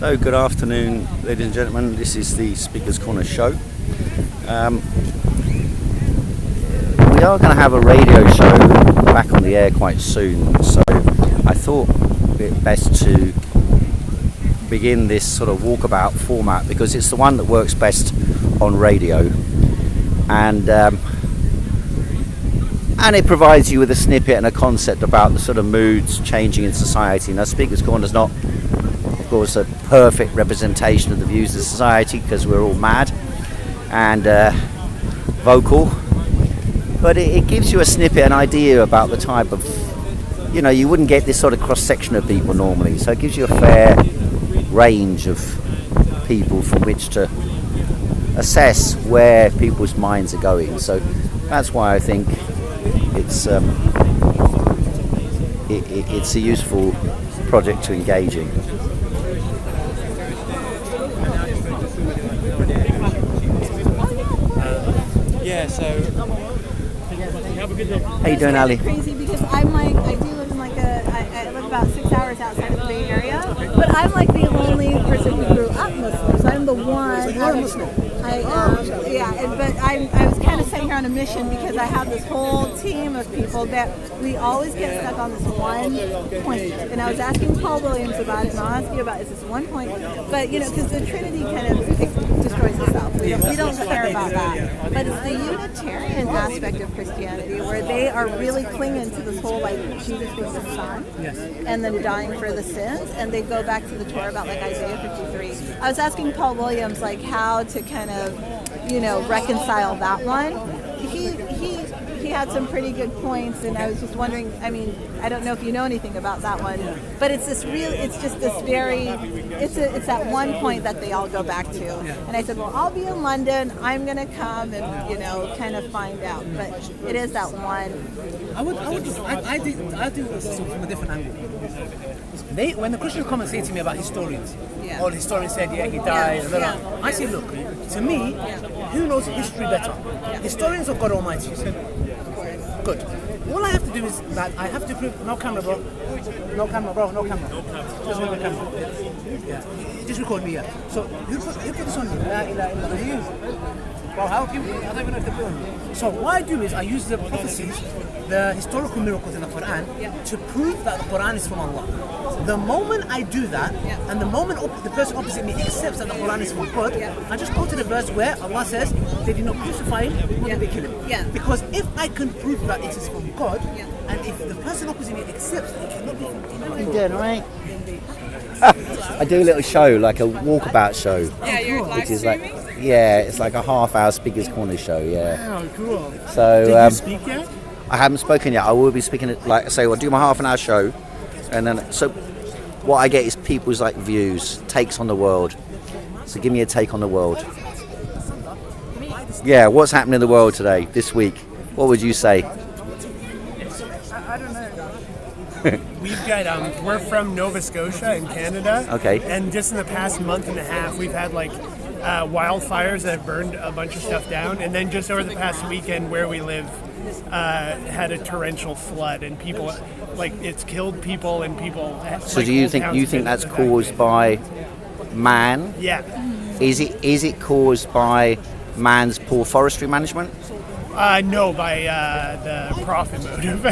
So good afternoon, ladies and gentlemen. This is the Speaker's Corner show. We are going to have a radio show back on the air quite soon, so I thought it best to begin this sort of walkabout format because it's the one that works best on radio, and it provides you with a snippet and a concept about the sort of moods changing in society. Now, Speaker's Corner is not, of course, a perfect representation of the views of society because we're all mad and vocal, but it gives you a snippet, an idea about the type of, you wouldn't get this sort of cross-section of people normally, so it gives you a fair range of people from which to assess where people's minds are going. So that's why I think it's a useful project to engage in. How you doing, Ali? Crazy because I do live in I live about 6 hours outside of the Bay Area, but I'm like the only person who grew up Muslim. So I'm the one. But I was kind of sitting here on a mission because I have this whole team of people that we always get stuck on this one point. And I was asking Paul Williams about it, and I'll ask you about, is this one point? But because the Trinity kind of destroys itself. We don't care about that. But it's the Unitarian aspect of Christianity where they are really clinging to this whole Jesus being the Son, and then dying for the sins, and they go back to the Torah about Isaiah 53. I was asking Paul Williams how to kind of reconcile that one. He had some pretty good points, and I was just wondering, I don't know if you know anything about that one, but it's that one point that they all go back to. And I said, well, I'll be in London, I'm going to come and, kind of find out. But it is that one. I think this from a different angle. When the Christians come and say to me about historians, or the historian said, he died, I say, look, to me, who knows history better? Historians of God Almighty. Good. All I have to do is that I have to prove no camera, bro. No camera. Just no camera. Yeah. Just record me. So who put this on you? You. Well, how do you? I don't even know if they're doing it. So what I do is I use the prophecies, the historical miracles in the Quran, to prove that the Quran is from Allah. The moment I do that, and the moment the person opposite me accepts that the Quran is from God, I just go to the verse where Allah says they did not crucify him, nor did they kill him. Because if I can prove that it is from God, and if the person opposite me accepts it cannot be from God. You doing right? I do a little show, like a walkabout show. Yeah, you're live streaming? It's like a half-hour Speaker's Corner show. Wow, cool. So, did you speak yet? I haven't spoken yet. I will be speaking I'll do my half-an-hour show, and then what I get is people's views, takes on the world. So give me a take on the world. Yeah, what's happening in the world today, this week? What would you say? I don't know. We've got we're from Nova Scotia in Canada. Okay. And just in the past month and a half, we've had wildfires that have burned a bunch of stuff down, and then just over the past weekend where we live had a torrential flood, and people it's killed people, and people. So do you think that's caused by man? Yeah. Is it caused by man's poor forestry management? No, by the profit motive.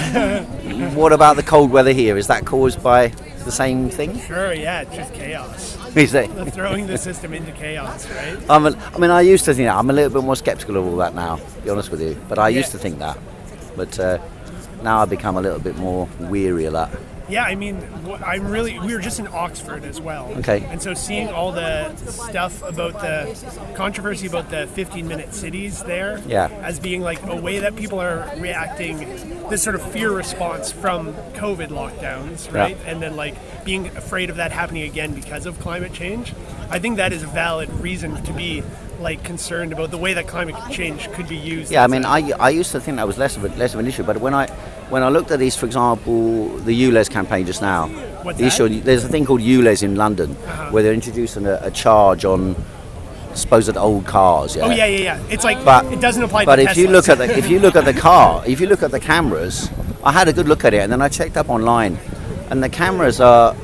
What about the cold weather here? Is that caused by the same thing? Sure, yeah, it's just chaos. Is it? Throwing the system into chaos, right? I used to think that. I'm a little bit more skeptical of all that now, to be honest with you. But I used to think that. But now I've become a little bit more weary of that. Yeah, we were just in Oxford as well. Okay. And so seeing all the stuff about the controversy about the 15-minute cities there as being a way that people are reacting, this sort of fear response from COVID lockdowns, right? Yeah. And then being afraid of that happening again because of climate change. I think that is a valid reason to be concerned about the way that climate change could be used. Yeah, I used to think that was less of an issue, but when I looked at these, for example, the ULEZ campaign just now, there's a thing called ULEZ in London, where they're introducing a charge on supposed old cars. Yeah. Oh yeah. It's but it doesn't apply. But to if you look at the cameras, I had a good look at it, and then I checked up online, and the cameras are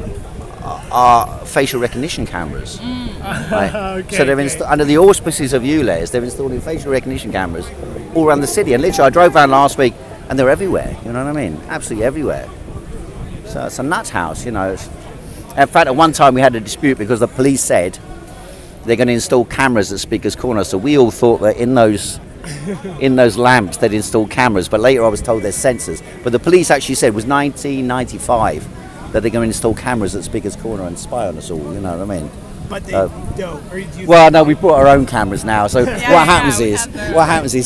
are facial recognition cameras. Right? Okay, So they're under the auspices of ULEZ, they're installing facial recognition cameras all around the city. And literally, I drove around last week, and they're everywhere. You know what I mean? Absolutely everywhere. So it's a nut house, you know. In fact, at one time we had a dispute because the police said they're going to install cameras at Speaker's Corner. So we all thought that in those lamps they'd install cameras. But later I was told there's sensors. But the police actually said it was 1995 that they're going to install cameras at Speaker's Corner and spy on us all. You know what I mean? But they don't. Or do you Well, no, we brought our own cameras now. So what happens is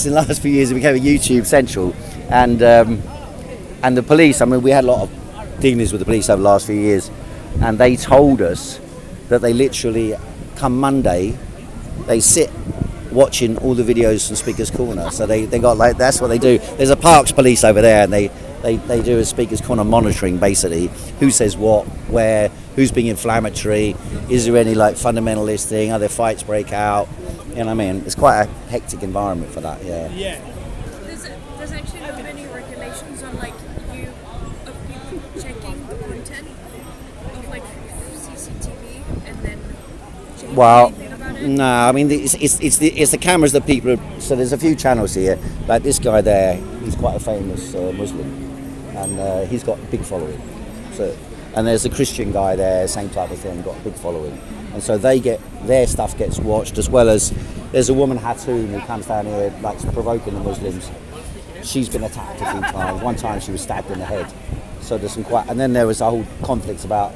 in the last few years it became a YouTube central, and the police. I mean, we had a lot of dealings with the police over the last few years, and they told us that they literally come Monday, they sit watching all the videos from Speaker's Corner. So they got like, that's what they do. There's a parks police over there, and they do a Speaker's Corner monitoring, basically who says what, where, who's being inflammatory, is there any like fundamentalist thing, are there fights break out, you know what I mean? It's quite a hectic environment for that. Yeah. There's actually not many regulations on like of people checking the content of like CCTV and then changing anything about it? No, I mean it's the cameras that people are, so there's a few channels here, like this guy there, he's quite a famous Muslim, and he's got a big following. So, and there's a Christian guy there, same type of thing, got a big following, and so their stuff gets watched, as well as there's a woman Hatoun who comes down here like provoking the Muslims. She's been attacked a few times. One time she was stabbed in the head. So there's some quite, and then there was a whole conflict about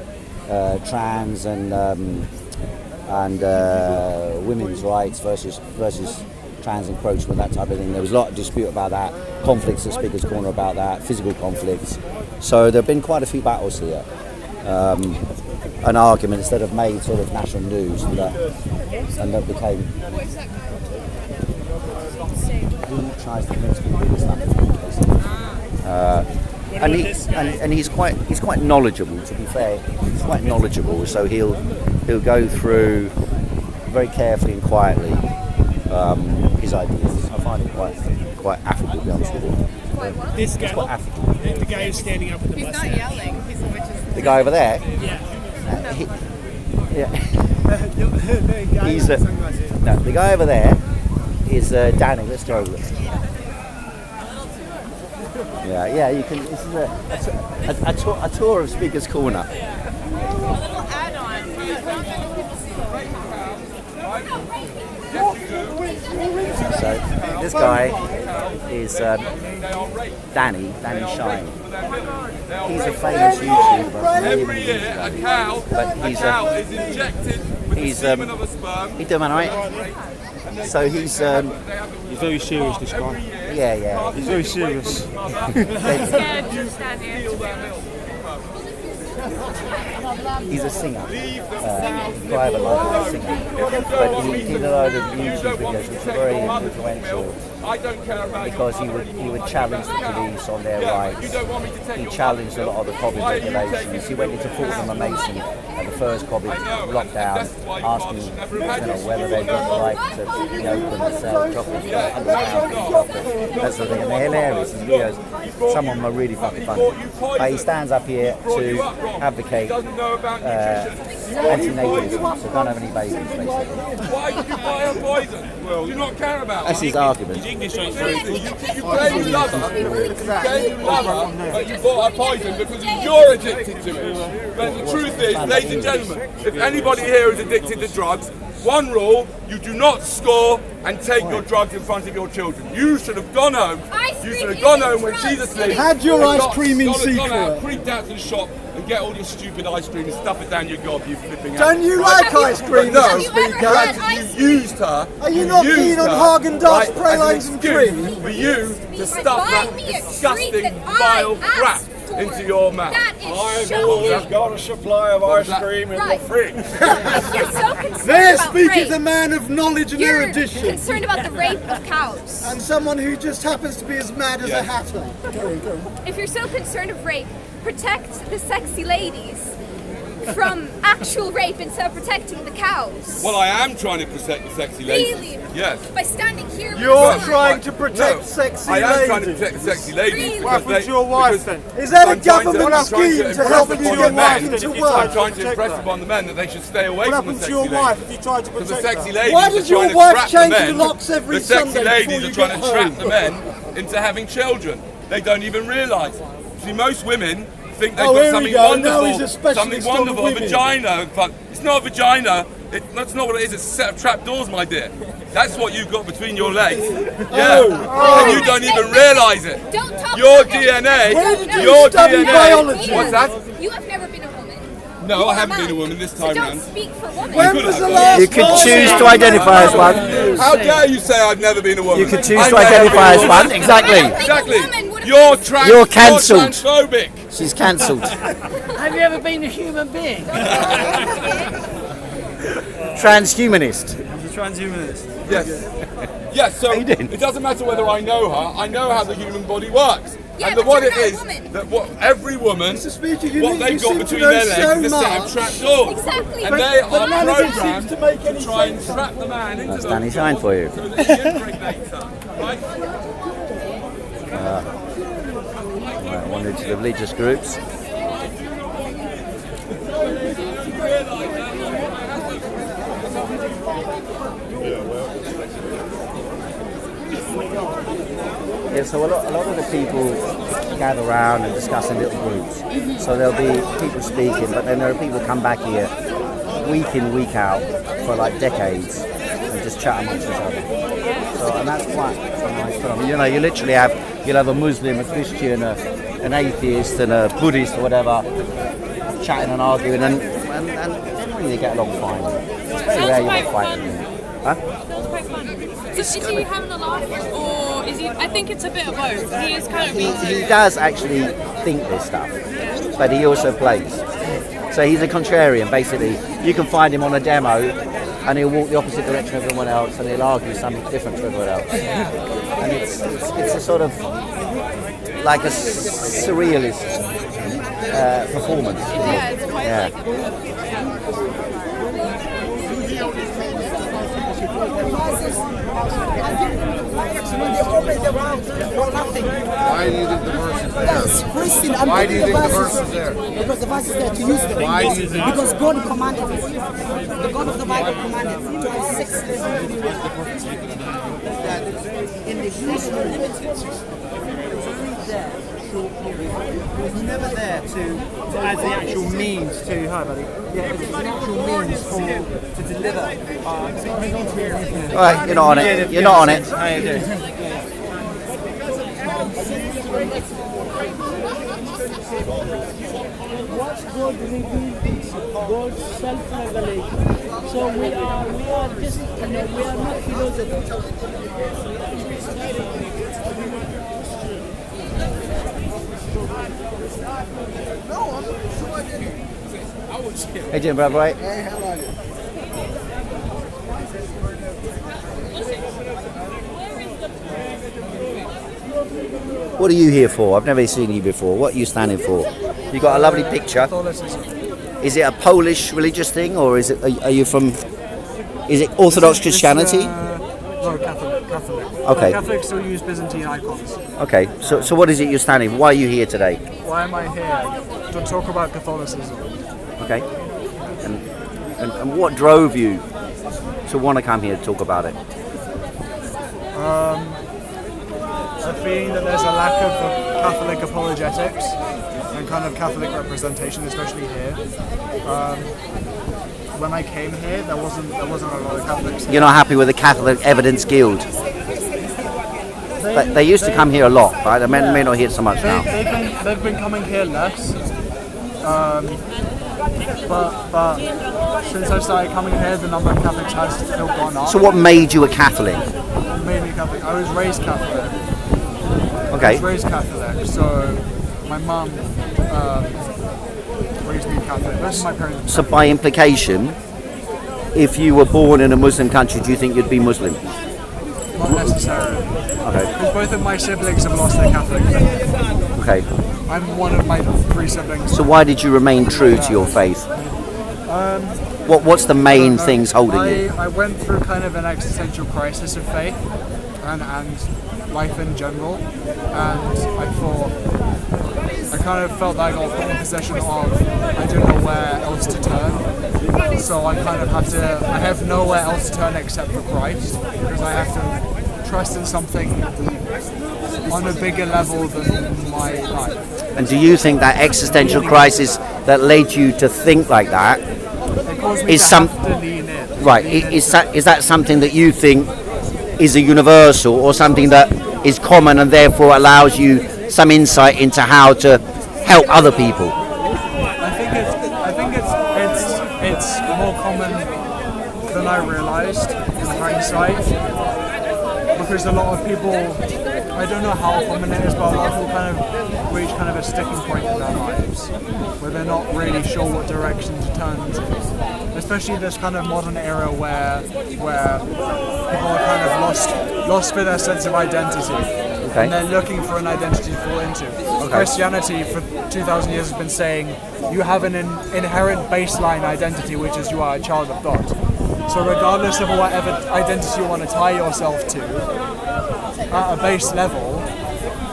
trans and women's rights versus trans encroachment, that type of thing. There was a lot of dispute about that, conflicts at Speaker's Corner about that, physical conflicts. So there have been quite a few battles here. An argument instead of made sort of national news, and that became. He tries to convince people with stuff. And he's quite knowledgeable. To be fair, he's quite knowledgeable. So he'll go through very carefully and quietly his ideas. I find it quite affable, to be honest with you. This guy, quite affable. the guy who's standing up with the He's mustache. not yelling. The guy over there. Yeah. He's the guy over there is Danny. Let's go over there. Yeah. You can. This is a tour of Speaker's Corner. A little add-on. So this guy is Danny Shine. He's a famous YouTuber from many years ago. But he's doing alright. So he's very serious, this guy. Yeah. He's very serious. Scared to stand here. He's a singer, private life singer, but he did a lot of YouTube videos which are very influential because he would challenge the police on their rights. He challenged a lot of the COVID regulations. He went into Fortnum and Mason at the first COVID lockdown, asking whether they got the right to be open and sell chocolates for £100 that sort of thing. And they're hilarious. His videos, some of them are really fucking funny. But he stands up here to advocate anti-natalism, so don't have any babies, basically. Why did you buy a poison? Well, do you not care about That's his argument. You claim you love her, but you bought a poison because you're addicted to it. But the truth is, ladies and gentlemen, if anybody here is addicted to drugs, one rule, you do not score and take your drugs in front of your children. You should have gone home. You should have gone home when she's asleep. Had your ice cream in secret. Gone out, creeped out to the shop and get all your stupid ice cream and stuff it down your gob, you flipping Don't you like ice cream, no, Mr. Speaker? you used her. Are you not keen on Haagen-Dazs pralines and cream? For you to stuff that disgusting, vile crap into your mouth. I've always got a supply of ice cream in the fridge. You're so concerned There about speaketh rape. a man of knowledge and You're erudition. concerned about the rape of cows. And someone who just happens to be as mad as a hatter. If you're so concerned of rape, protect the sexy ladies from actual rape instead of protecting the cows. Well, I am trying to protect the sexy ladies. Really? Yes. By standing here. You're trying to protect sexy I am ladies. trying to protect the sexy ladies. Really? What happened to your wife then? Is that that a government scheme to help you get wife into I'm work? trying to impress upon the men that they should stay away What from the happened to sexy your ladies. wife if you tried to Because the protect sexy her? ladies Why are does trying your to wife trap change the the men. locks every The sexy Sunday ladies before are you trying get to trap home? the men into having children. They don't even realise. See, most women think they've Oh, got here we something go. wonderful, Now he's a specialist something wonderful, on a women. vagina. But it's not a vagina. That's not what it is. It's a set of trap doors, my dear. That's what you've got between your legs. Yeah, and you don't even realise it. Don't talk Your about DNA, Where did you your study DNA. biology? What's that? You have never been a woman. No, You I are haven't been a man. woman this So time don't round. speak for women. When was the last You can time- choose to identify as one. How dare you say I've never been a woman? You can choose I to may have identify been as a one. woman. Exactly. Exactly. woman would have You're been- You're cancelled. You're transphobic. She's cancelled. Have you ever been a human being? Transhumanist. Yes. Yes, so How you doing? it doesn't matter whether I know her, I know how the human body works. Yeah, and but what you're it not a is, woman. that what every woman, Mr. Speaker, you what need- they've you got seem to between know their legs so is a set of much. trap doors. Exactly. And they but are none of it seems programmed to make any to try and sense. trap the man into That's them. Danny Shine for you. So that he impregnates her, right? Right, one into the religious groups. Yeah, so a lot of the people gather around and discuss in little groups. So there'll be people speaking, but then there are people who come back here week in, week out for like decades and just chat amongst each other. So, and that's quite a nice phenomenon. You know, you'll have a Muslim, a Christian, an atheist, and a Buddhist or whatever, chatting and arguing, and generally they get along fine. It's very rare you get fighting. Huh? That's quite fun. So is he having a laugh, or is he? I think it's a bit of both. He is kind of being He does actually think this stuff, but he also plays. So he's a contrarian, basically. You can find him on a demo, and he'll walk the opposite direction of everyone else, and he'll argue something different to everyone else. And it's a sort of like a surrealist performance. Yeah, it's quite Yeah. Why do you think the verse is there? Yes, Christian, I'm Why do you putting think the verses verse is there? Because the verse is there to use them. Why do you think? Because God commanded it. The God of the Bible commanded to have sex in the Jewish It's never there to as the actual means to hi buddy. Yeah, it's the actual means to deliver. All right, you're not on it. You're not on it. How you doing? What God revealed God's self-revelation. So we are just, we are not philosophers. How you doing, brother? Right? Hey, how are you? What are you here for? I've never seen you before. What are you standing for? You got a lovely picture. Is it a Polish religious thing, or is it? Are you from? Is it Orthodox Christianity? No, Catholic. Okay. Catholics still use Byzantine icons. Okay. So what is it you're standing for? Why are you here today? Why am I here? To talk about Catholicism. Okay. And what drove you to want to come here to talk about it? A feeling that there's a lack of Catholic apologetics and kind of Catholic representation, especially here. When I came here, there wasn't a lot of Catholics. You're not happy with the Catholic Evidence Guild? They used to come here a lot, right? They may not here so much now. They've been coming here less. But since I started coming here, the number of Catholics has still gone up. So what made you a Catholic? Mainly Catholic. I was raised Catholic. Okay. I was raised Catholic, so my mum raised me Catholic. Both of my parents. So by implication, if you were born in a Muslim country, do you think you'd be Muslim? Not necessarily. Okay. Because both of my siblings have lost their Catholic faith. Okay. I'm one of my 3 siblings. So why did you remain true to your faith? What's the main things holding you? I went through kind of an existential crisis of faith and life in general, and I kind of felt that I got put in possession of, I don't know where else to turn, so I kind of I have nowhere else to turn except for Christ, because I have to trust in something on a bigger level than my life. And do you think that existential crisis that led you to think like that is is that something that you think is a universal, or something that is common and therefore allows you some insight into how to help other people? I think it's more common than I realised in hindsight, because a lot of people, I don't know how common it is, but a lot of people kind of reach kind of a sticking point in their lives where they're not really sure what direction to turn to. Especially this kind of modern era where people are kind of lost for their sense of identity. Okay. And they're looking for an identity to fall into. Okay. Christianity for 2,000 years has been saying you have an inherent baseline identity, which is you are a child of God. So regardless of whatever identity you want to tie yourself to, at a base level,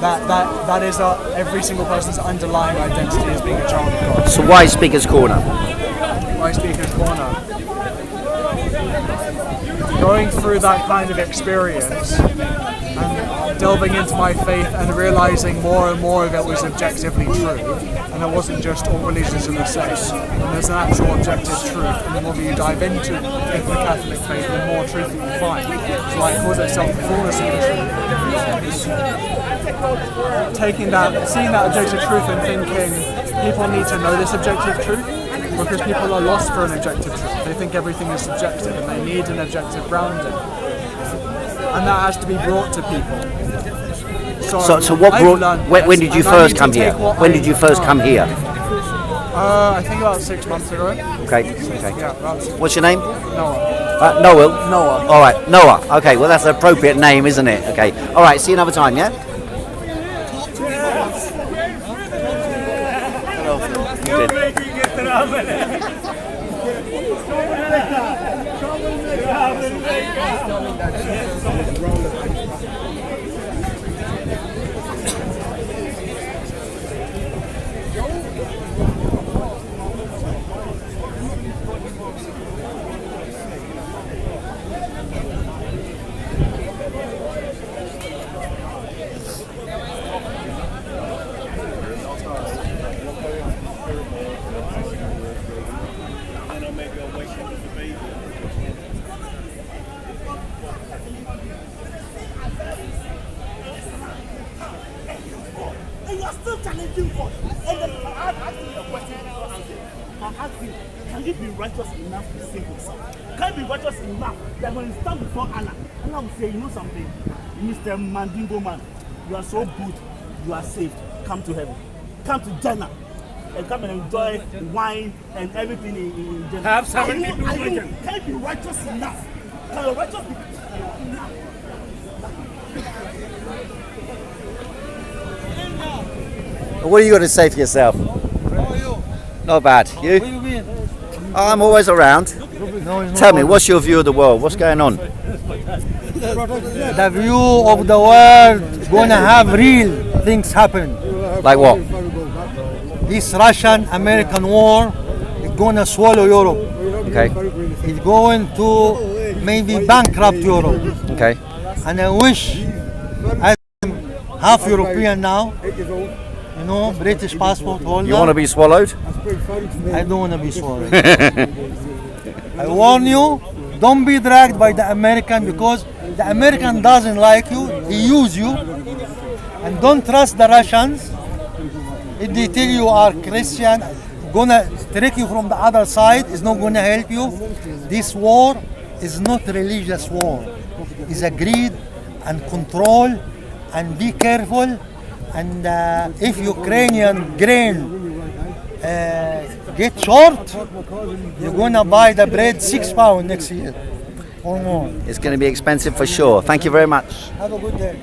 that is every single person's underlying identity as being a child of God. So why Speaker's Corner? Why Speaker's Corner? Going through that kind of experience and delving into my faith and realising more and more of it was objectively true, and it wasn't just all religions are the same, and there's an actual objective truth, and the more you dive into the Catholic faith, the more truth you find. So it calls itself the fullness of the truth. Seeing that objective truth and thinking people need to know this objective truth, because people are lost for an objective truth. They think everything is subjective and they need an objective grounding. And that has to be brought to people. So what brought, when did you first come here? When did you first come here? I think about 6 months ago. Okay. Yeah, what's your name? Noah. Noah. All right, Noah. Okay, well that's an appropriate name, isn't it? Okay. All right, see you another time, yeah? Can you be righteous enough to save yourself? Can you be righteous enough that when you stand before Allah, Allah will say, you know something, Mr. Mandingo man, you are so good, you are saved, come to heaven. Come to Jannah and come and enjoy wine and everything in Jannah. Have somebody can you be righteous enough? Can you righteous enough? What are you going to say for yourself? Not bad. You? I'm always around. Tell me, what's your view of the world? What's going on? The view of the world gonna have real things happen. Like what? This Russian-American war is gonna swallow Europe. Okay. It's going to maybe bankrupt Europe. Okay. And I wish I'm half European now. You know, British passport holder. You want to be swallowed? I don't want to be swallowed. I warn you, don't be dragged by the American, because the American doesn't like you, he uses you. And don't trust the Russians. If they tell you are Christian, gonna trick you from the other side, is not gonna help you. This war is not religious war. It's a greed and control, and be careful. And if Ukrainian grain get short, you're gonna buy the bread £6 next year or more. It's going to be expensive for sure. Thank you very much. Have a good day.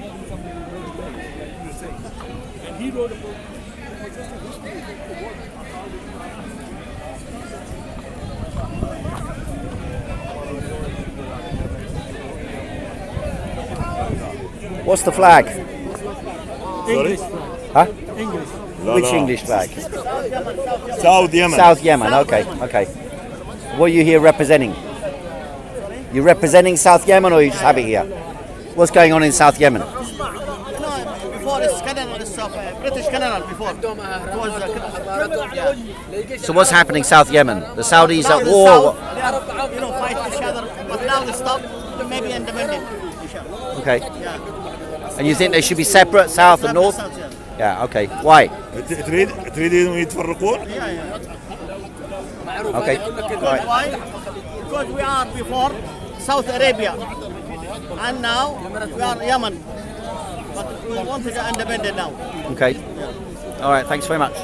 What's the flag? English flag. Huh? English. Which English flag? South Yemen. South Yemen. Okay. Okay. What are you here representing? You representing South Yemen, or you just have it here? What's going on in South Yemen? Before it's Canada, it's British Canada before. It was, So what's happening South Yemen? The Saudis now at the war? South, they are, fight each other. But now they stop, maybe independent. Okay. And you think they should be separate, South and North? Yeah, okay. Why? تريدون يتفرقون؟ Okay. Because why? Because we are before South Arabia, and now we are Yemen. But we want to get independent now. Okay. All right. Thanks very much.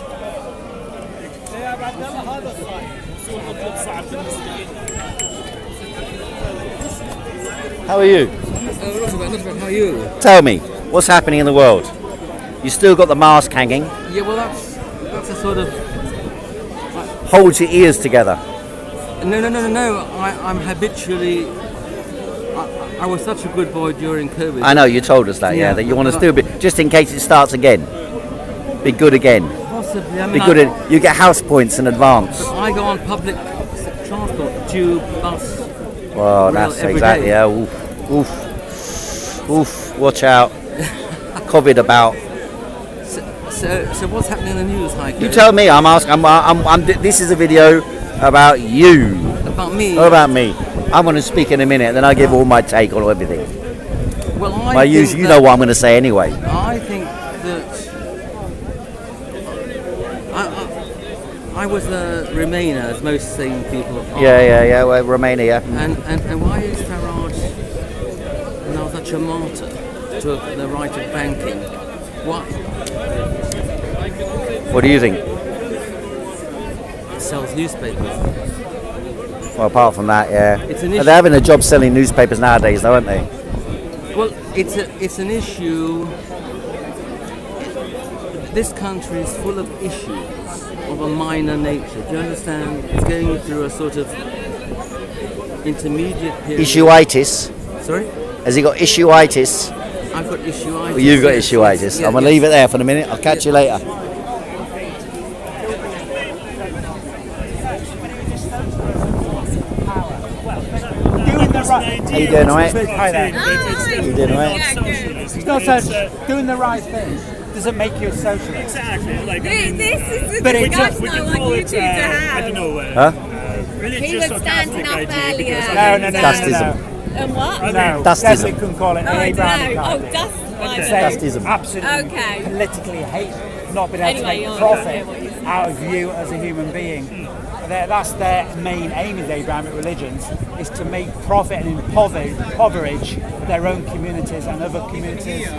How are you? How are you? Tell me, what's happening in the world? You still got the mask hanging. Yeah, well, that's a sort of. Hold your ears together. No. I'm habitually. I was such a good boy during COVID. I know you told us that. Yeah, that you want to still be, just in case it starts again. Be good again. Possibly. I mean, be good. You get house points in advance. But I go on public transport, tube, bus. Well, that's exactly. Yeah. Oof. Watch out. COVID about. So what's happening in the news, Heiko? You tell me. I'm asking. This is a video about you. About me. About me. I'm going to speak in a minute, and then I give all my take on everything. Well, you know what I'm going to say anyway. I think that I was a Remainer, as most sane people are. Yeah. Well, Romania. And why is Farage now such a martyr to the right of banking? Why? What do you think? It sells newspapers. Well, apart from that, yeah. It's an They're issue. having a job selling newspapers nowadays, though, aren't they? Well, it's an issue. This country is full of issues of a minor nature. Do you understand? It's going through a sort of intermediate period. Issueitis. Sorry? Has he got issueitis? I've got issueitis. Well, you've got yes, issueitis. yes, I'm going to leave it there for a minute. I'll catch you later. How you doing, alright? Hi there. You doing alright? It's not doing the right thing doesn't make you a socialist. Exactly. Like, This is the but discussion I want you two to have. I don't know. Huh? Religious He was or standing Catholic up idea. earlier. because No. Dustism. And what? No, Dustism. definitely couldn't call it Oh, an I don't Abrahamic know. Oh, idea. dust. Dustism. Absolutely Okay. politically hate not being able Anyway, to make you're profit not hear what you out of you as a human being. That's their main aim of the Abrahamic religions, is to make profit and impoverish their own communities and other communities.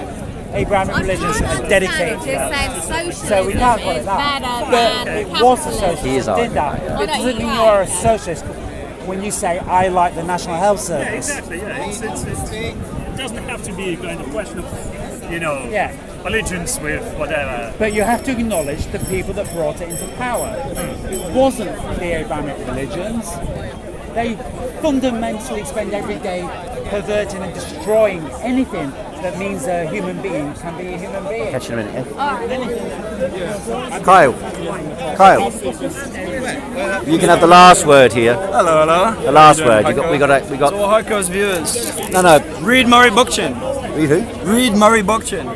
Abrahamic religions are dedicated to that. So we can't call it that. But it was a socialist that did that. It doesn't mean you're a socialist when you say, I like the National Health Service. Exactly. Yeah. It doesn't have to be a kind of question of, allegiance with whatever. But you have to acknowledge the people that brought it into power. It wasn't the Abrahamic religions. They fundamentally spend every day perverting and destroying anything that means a human being can be a human being. Catch you in a minute, yeah? Kyle, you can have the last word here. Hello. The last word. We got. So Heiko's viewers. No. Read Murray Bookchin. Read who? Read Murray Bookchin.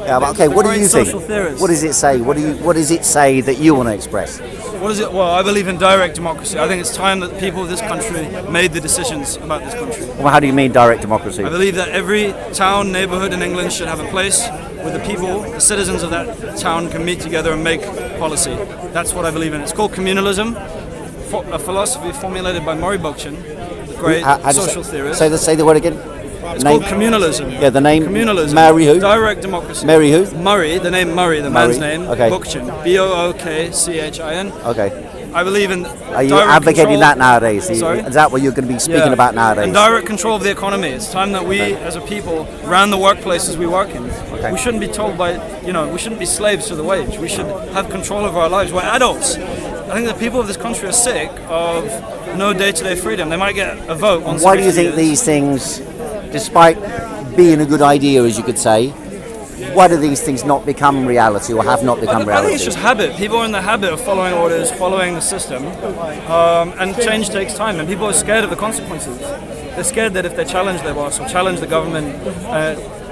Yeah, but okay. What do you think? Social theorist. What does it say? What does it say that you want to express? What is it? Well, I believe in direct democracy. I think it's time that the people of this country made the decisions about this country. Well, how do you mean direct democracy? I believe that every town, neighborhood in England should have a place where the people, the citizens of that town can meet together and make policy. That's what I believe in. It's called communalism, a philosophy formulated by Murray Bookchin, the great social theorist. Say the word again. It's called communalism. Yeah, the name. Communalism. Mary who? Direct democracy. Mary who? Murray, the name Murray, the man's name. Okay. Bookchin. Bookchin. Okay. I believe in. Are you advocating that nowadays? Sorry? Is that what you're going to be speaking about nowadays? And direct control of the economy. It's time that we, as a people, ran the workplaces we work in. Okay. We shouldn't be told by, we shouldn't be slaves to the wage. We should have control over our lives. We're adults. I think the people of this country are sick of no day-to-day freedom. They might get a vote once Why every do you few think years. these things, despite being a good idea, as you could say, why do these things not become reality or have not become I reality? think it's just habit. People are in the habit of following orders, following the system, and change takes time, and people are scared of the consequences. They're scared that if they challenge their boss or challenge the government,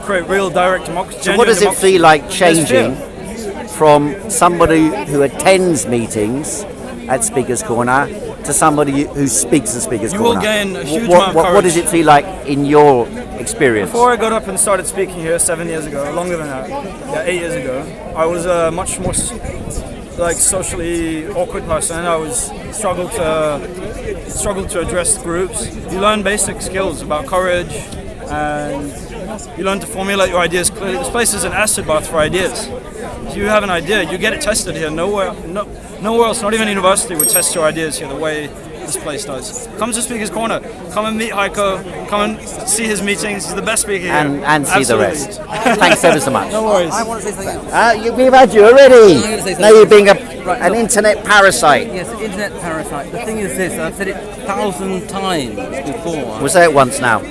create real direct democracy. So what does it feel like changing from somebody who attends meetings at Speaker's Corner to somebody who speaks at Speaker's Corner? You will gain a huge amount of courage. What does it feel like in your experience? Before I got up and started speaking here 7 years ago, longer than that, 8 years ago, I was a much more socially awkward person. I was struggled to address groups. You learn basic skills about courage, and you learn to formulate your ideas clearly. This place is an acid bath for ideas. If you have an idea, you get it tested here. Nowhere else, not even university, would test your ideas here the way this place does. Come to Speaker's Corner. Come and meet Heiko. Come and see his meetings. He's the best speaker here. And see the rest. Thanks ever so much. No worries. I want to say something. We've had you already. I'm going to say something. Now you're being an internet parasite. Yes, internet parasite. The thing is this, I've said it 1,000 times before. We'll say it once now.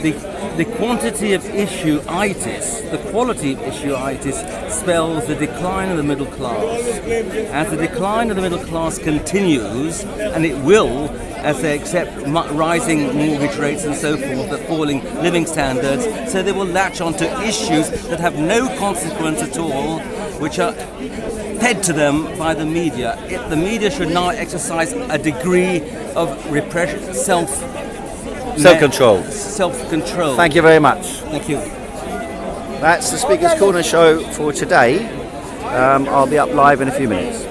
The quantity of issue-itis, the quality of issue-itis spells the decline of the middle class. As the decline of the middle class continues, and it will, as they accept rising mortgage rates and so forth, but falling living standards, so they will latch onto issues that have no consequence at all, which are fed to them by the media. The media should now exercise a degree of repression, self-control. Self-control. Thank you very much. Thank you. That's the Speaker's Corner show for today. I'll be up live in a few minutes.